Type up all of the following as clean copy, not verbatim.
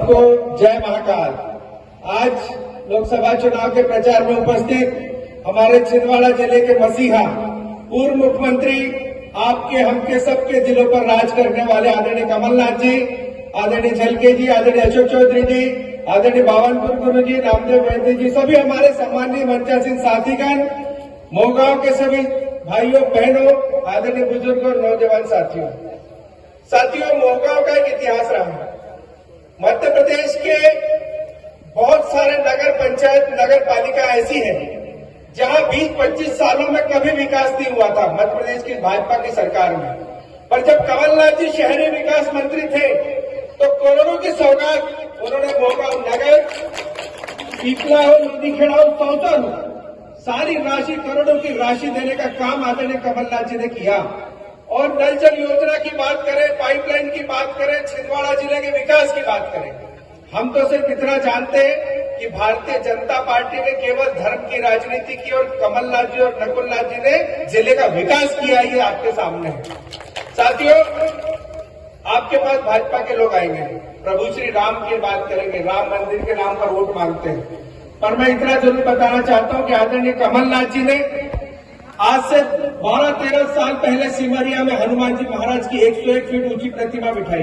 सबको जय महाकाल। आज लोकसभा चुनाव के प्रचार में उपस्थित हमारे छिंदवाड़ा जिले के मसीहा पूर्व मुख्यमंत्री, आपके हमके सबके दिलों पर राज करने वाले आदरणीय कमलनाथ जी, आदरणीय झलके जी, आदरणीय अशोक चौधरी जी, आदरणीय बावनपुर गुरु जी, नामदेव वैद्य जी, सभी हमारे सम्मानीय मंचासीन साथीगण, मोहगांव के सभी भाइयों बहनों, आदरणीय बुजुर्ग और नौजवान साथियों, मोहगांव का एक इतिहास रहा है। मध्य प्रदेश के बहुत सारे नगर पंचायत, नगर पालिका ऐसी है जहां 20-25 सालों में कभी विकास नहीं हुआ था मध्य प्रदेश की भाजपा की सरकार में। पर जब कमलनाथ जी शहरी विकास मंत्री थे तो करोड़ों की सौगात उन्होंने मोहगांव नगर, पीपला हो, नदीखेड़ा हो, सौतर हो, सारी राशि, करोड़ों की राशि देने का काम आदरणीय कमलनाथ जी ने किया। और नल जल योजना की बात करें, पाइपलाइन की बात करें, छिंदवाड़ा जिले के विकास की बात करें, हम तो सिर्फ इतना जानते हैं कि भारतीय जनता पार्टी ने केवल धर्म की राजनीति की और कमलनाथ जी और नकुलनाथ जी ने जिले का विकास किया। ये आपके सामने है। साथियों, आपके पास भाजपा के लोग आएंगे, प्रभु श्री राम की बात करेंगे, राम मंदिर के नाम पर वोट मांगते हैं। पर मैं इतना जरूर बताना चाहता हूं कि आदरणीय कमलनाथ जी ने आज से 12-13 साल पहले सिमरिया में हनुमान जी महाराज की 101 फीट ऊंची प्रतिमा बिठाई,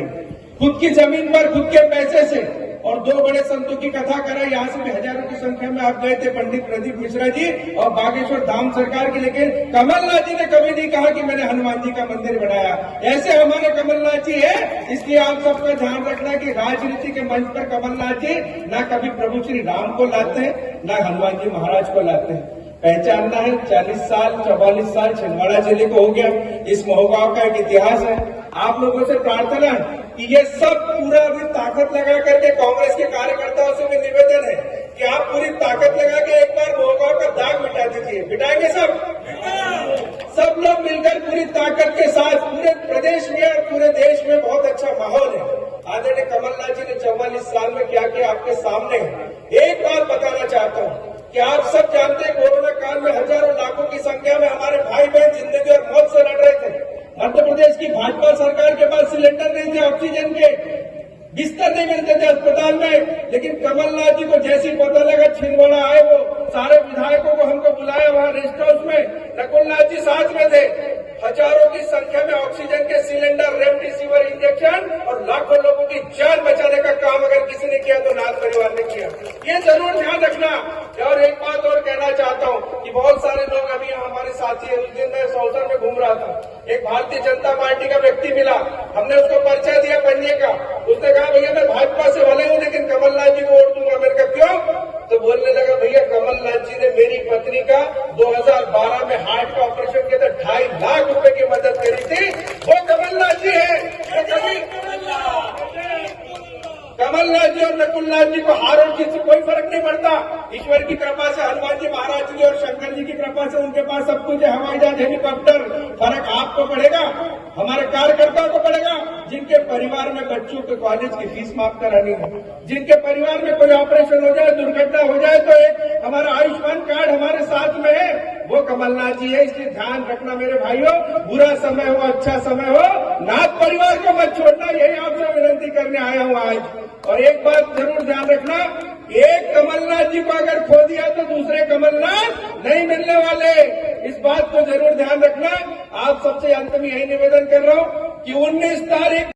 खुद की जमीन पर, खुद के पैसे से, और 2 बड़े संतों की कथा कराई। यहाँ से भी हजारों की संख्या में आप गए थे, पंडित प्रदीप मिश्रा जी और बागेश्वर धाम सरकार की। लेकिन कमलनाथ जी ने कभी नहीं कहा कि मैंने हनुमान जी का मंदिर बनाया। ऐसे हमारे कमलनाथ जी है। इसलिए आप सबका ध्यान रखना कि राजनीति के मंच पर कमलनाथ जी न कभी प्रभु श्री राम को लाते हैं, न हनुमान जी महाराज को लाते हैं। पहचानना है, 40 साल 44 साल छिंदवाड़ा जिले को हो गया। इस मोहगांव का एक इतिहास है। आप लोगों से प्रार्थना है कि ये सब पूरा भी ताकत लगा करके, कांग्रेस के कार्यकर्ताओं से भी निवेदन है कि आप पूरी ताकत लगा के एक बार मोहगांव का दाग मिटा दीजिए। मिटाएंगे सब लोग मिलकर पूरी ताकत के साथ। पूरे प्रदेश में और पूरे देश में बहुत अच्छा माहौल है। आदरणीय कमलनाथ जी ने 44 साल में क्या किया आपके सामने है। एक बात बताना चाहता हूँ कि आप सब जानते हैं, कोरोना काल में हजारों लाखों की संख्या में हमारे भाई बहन जिंदगी और मौत से लड़ रहे थे। मध्य प्रदेश की भाजपा सरकार के पास सिलेंडर नहीं थे, ऑक्सीजन के बिस्तर नहीं मिलते थे अस्पताल में। लेकिन कमलनाथ जी को जैसी पता लगा, छिंदवाड़ा आए, वो सारे विधायकों को हमको बुलाया वहां रेस्ट हाउस में, नकुलनाथ जी साथ में थे। हजारों की संख्या में ऑक्सीजन के सिलेंडर, रेमडेसिविर इंजेक्शन और लाखों लोगों की जान बचाने का काम अगर किसी ने किया तो नाथ परिवार ने किया। ये जरूर ध्यान रखना। और एक बात और कहना चाहता हूँ कि बहुत सारे लोग अभी हमारे साथी है। उस दिन मैं सौसर में घूम रहा था, एक भारतीय जनता पार्टी का व्यक्ति मिला। हमने उसको परिचय दिया पंजे का। उसने कहा भैया मैं भाजपा से भले हूँ लेकिन कमलनाथ जी को वोट दूंगा। मैंने कहा क्यों? तो बोलने लगा भैया कमलनाथ जी ने मेरी पत्नी का 2012 में हार्ट का ऑपरेशन किया था, 2.5 लाख रुपए की मदद करी थी। वो कमलनाथ जी है। कमलनाथ जी और नकुलनाथ जी को हार और जीत से कोई फर्क नहीं पड़ता। ईश्वर की कृपा से, हनुमान जी महाराज जी और शंकर जी की कृपा से उनके पास सब कुछ है, हवाई जहाज, हेलीकॉप्टर। फर्क आपको पड़ेगा, हमारे कार्यकर्ताओं को पड़ेगा, जिनके परिवार में बच्चों के कॉलेज की फीस माफ करानी है, जिनके परिवार में कोई ऑपरेशन हो जाए, दुर्घटना हो जाए तो एक हमारा आयुष्मान कार्ड हमारे साथ में है, वो कमलनाथ जी है। इसलिए ध्यान रखना मेरे भाइयों, बुरा समय हो, अच्छा समय हो, नाथ परिवार को मत छोड़ना। यही आपसे विनती करने आया हूं आज। और एक बात जरूर ध्यान रखना, एक कमलनाथ जी को अगर खो दिया तो दूसरे कमलनाथ नहीं मिलने वाले। इस बात को जरूर ध्यान रखना। आप सबसे अंत में यही निवेदन कर रहा हूं कि 19 तारीख